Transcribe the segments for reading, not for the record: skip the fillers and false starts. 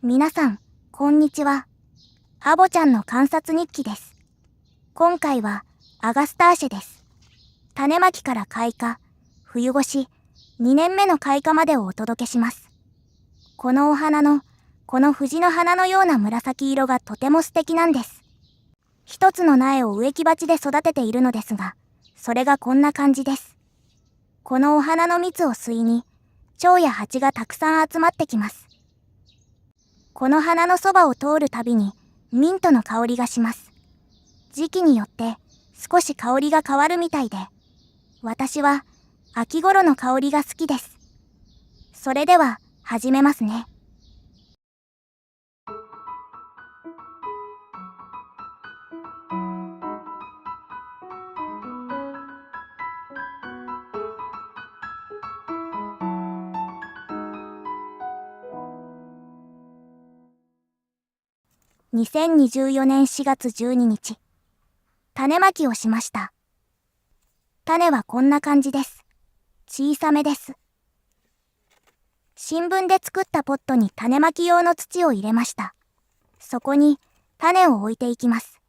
皆さん、こんにちは。アボちゃんの観察日記です。今回はアガスターシェです。種まきから開花、冬越し、2年目の開花までをお届けします。このお花の、この藤の花のような紫色がとても素敵なんです。一つの苗を植木鉢で育てているのですが、それがこんな感じです。このお花の蜜を吸いに、蝶や蜂がたくさん集まってきます。この花のそばを通るたびにミントの香りがします。時期によって少し香りが変わるみたいで、私は秋頃の香りが好きです。それでは始めますね。2024年4月12日、種まきをしました。種はこんな感じです。小さめです。新聞で作ったポットに種まき用の土を入れました。そこに種を置いていきます。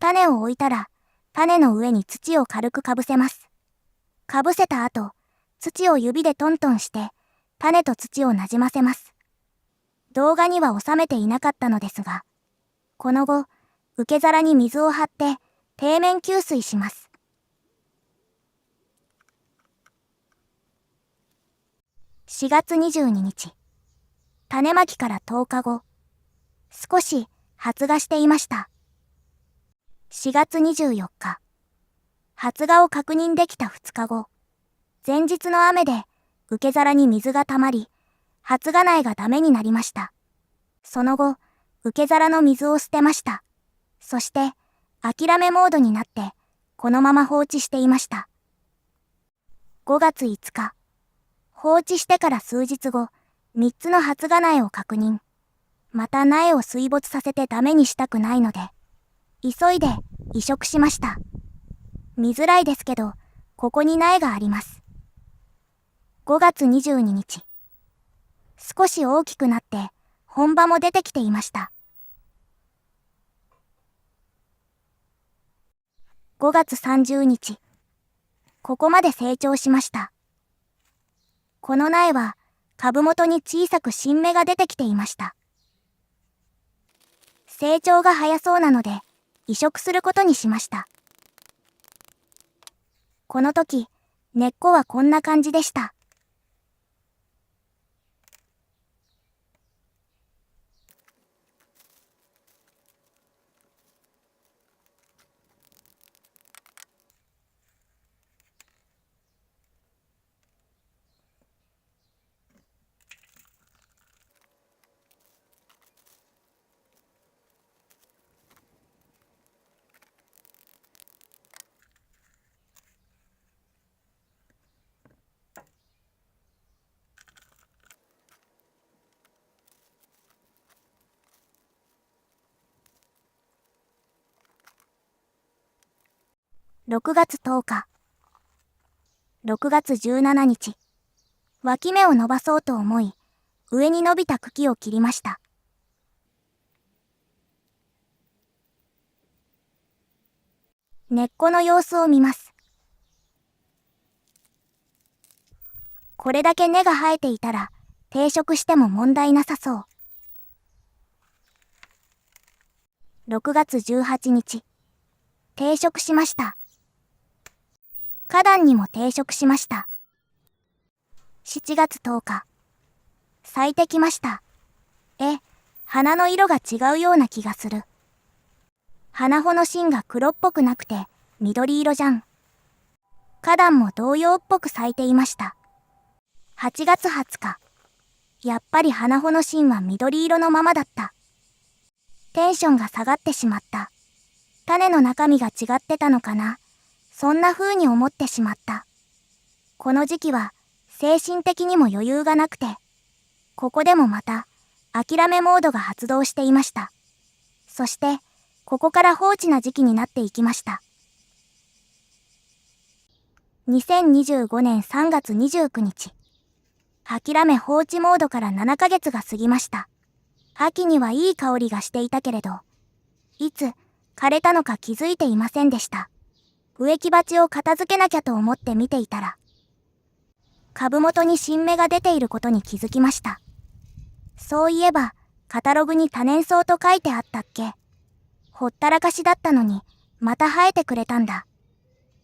種を置いたら、種の上に土を軽くかぶせます。かぶせた後、土を指でトントンして、種と土をなじませます。動画には収めていなかったのですが、この後、受け皿に水を張って、底面給水します。4月22日、種まきから10日後、少し発芽していました。4月24日、発芽を確認できた2日後、前日の雨で受け皿に水がたまり、発芽苗がダメになりました。その後、受け皿の水を捨てました。そして、諦めモードになって、このまま放置していました。5月5日、放置してから数日後、3つの発芽苗を確認。また苗を水没させてダメにしたくないので、急いで移植しました。見づらいですけど、ここに苗があります。5月22日。少し大きくなって、本葉も出てきていました。5月30日。ここまで成長しました。この苗は、株元に小さく新芽が出てきていました。成長が早そうなので、移植することにしました。この時、根っこはこんな感じでした。6月10日。6月17日。脇芽を伸ばそうと思い、上に伸びた茎を切りました。根っこの様子を見ます。これだけ根が生えていたら、定植しても問題なさそう。6月18日。定植しました。花壇にも定植しました。7月10日。咲いてきました。花の色が違うような気がする。花穂の芯が黒っぽくなくて緑色じゃん。花壇も同様っぽく咲いていました。8月20日。やっぱり花穂の芯は緑色のままだった。テンションが下がってしまった。種の中身が違ってたのかな。そんな風に思ってしまった。この時期は精神的にも余裕がなくて、ここでもまた諦めモードが発動していました。そして、ここから放置な時期になっていきました。2025年3月29日。諦め放置モードから7ヶ月が過ぎました。秋にはいい香りがしていたけれど、いつ枯れたのか気づいていませんでした。植木鉢を片付けなきゃと思って見ていたら、株元に新芽が出ていることに気づきました。そういえば、カタログに多年草と書いてあったっけ。ほったらかしだったのに、また生えてくれたんだ。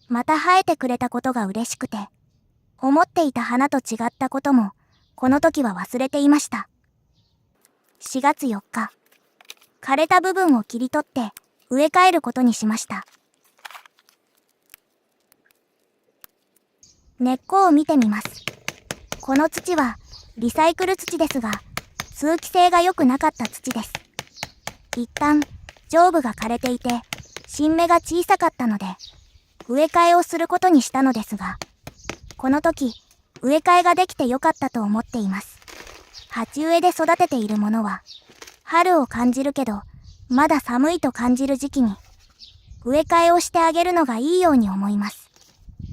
また生えてくれたことが嬉しくて、思っていた花と違ったことも、この時は忘れていました。4月4日、枯れた部分を切り取って植え替えることにしました。根っこを見てみます。この土はリサイクル土ですが、通気性が良くなかった土です。一旦上部が枯れていて、新芽が小さかったので、植え替えをすることにしたのですが、この時、植え替えができてよかったと思っています。鉢植えで育てているものは、春を感じるけど、まだ寒いと感じる時期に、植え替えをしてあげるのがいいように思います。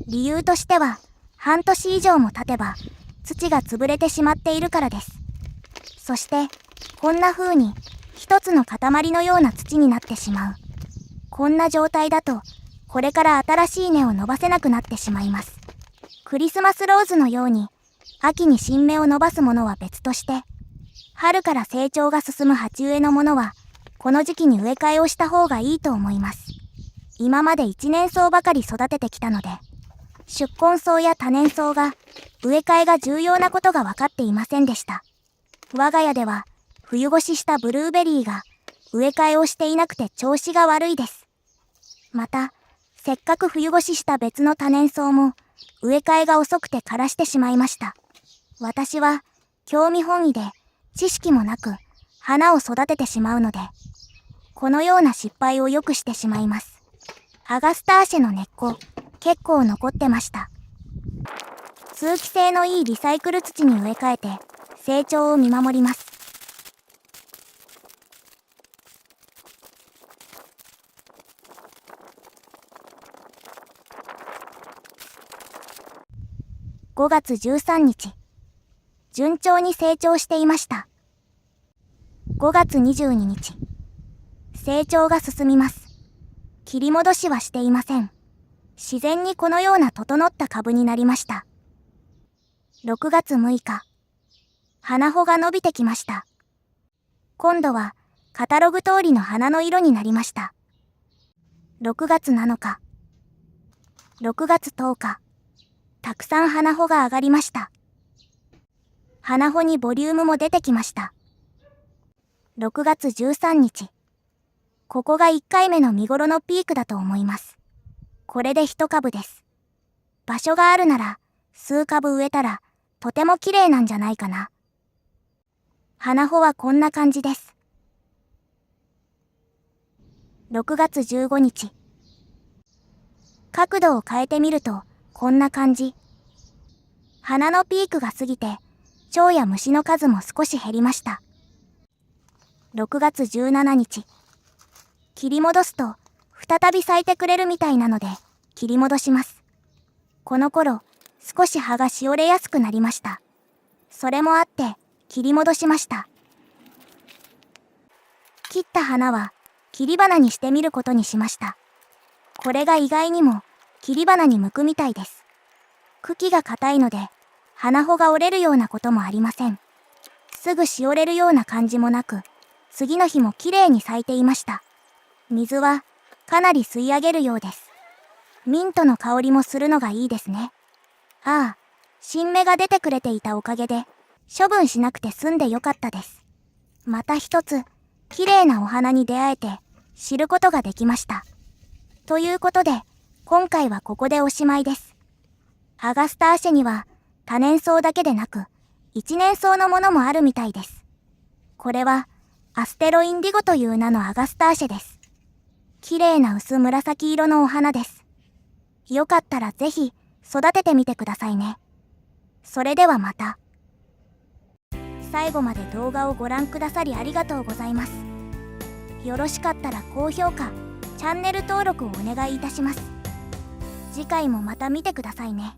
理由としては、半年以上も経てば、土が潰れてしまっているからです。そして、こんな風に、一つの塊のような土になってしまう。こんな状態だと、これから新しい根を伸ばせなくなってしまいます。クリスマスローズのように、秋に新芽を伸ばすものは別として、春から成長が進む鉢植えのものは、この時期に植え替えをした方がいいと思います。今まで一年草ばかり育ててきたので、宿根草や多年草が、植え替えが重要なことが分かっていませんでした。我が家では、冬越ししたブルーベリーが、植え替えをしていなくて調子が悪いです。また、せっかく冬越しした別の多年草も、植え替えが遅くて枯らしてしまいました。私は、興味本位で、知識もなく、花を育ててしまうので、このような失敗をよくしてしまいます。アガスターシェの根っこ、結構残ってました。通気性のいいリサイクル土に植え替えて、成長を見守ります。5月13日。順調に成長していました。5月22日。成長が進みます。切り戻しはしていません。自然にこのような整った株になりました。6月6日。花穂が伸びてきました。今度はカタログ通りの花の色になりました。6月7日。6月10日。たくさん花穂が上がりました。花穂にボリュームも出てきました。6月13日。ここが1回目の見頃のピークだと思います。これで1株です。場所があるなら、数株植えたら、とても綺麗なんじゃないかな。花穂はこんな感じです。6月15日。角度を変えてみると、こんな感じ。花のピークが過ぎて、蝶や虫の数も少し減りました。6月17日。切り戻すと、再び咲いてくれるみたいなので、切り戻します。この頃、少し葉がしおれやすくなりました。それもあって、切り戻しました。切った花は、切り花にしてみることにしました。これが意外にも、切り花に向くみたいです。茎が硬いので、花穂が折れるようなこともありません。すぐしおれるような感じもなく、次の日もきれいに咲いていました。水は、かなり吸い上げるようです。ミントの香りもするのがいいですね。ああ、新芽が出てくれていたおかげで、処分しなくて済んでよかったです。また一つ、綺麗なお花に出会えて、知ることができました。ということで、今回はここでおしまいです。アガスターシェには、多年草だけでなく、一年草のものもあるみたいです。これは、アステロインディゴという名のアガスターシェです。綺麗な薄紫色のお花です。よかったらぜひ、育ててみてくださいね。それではまた。最後まで動画をご覧くださりありがとうございます。よろしかったら高評価、チャンネル登録をお願いいたします。次回もまた見てくださいね。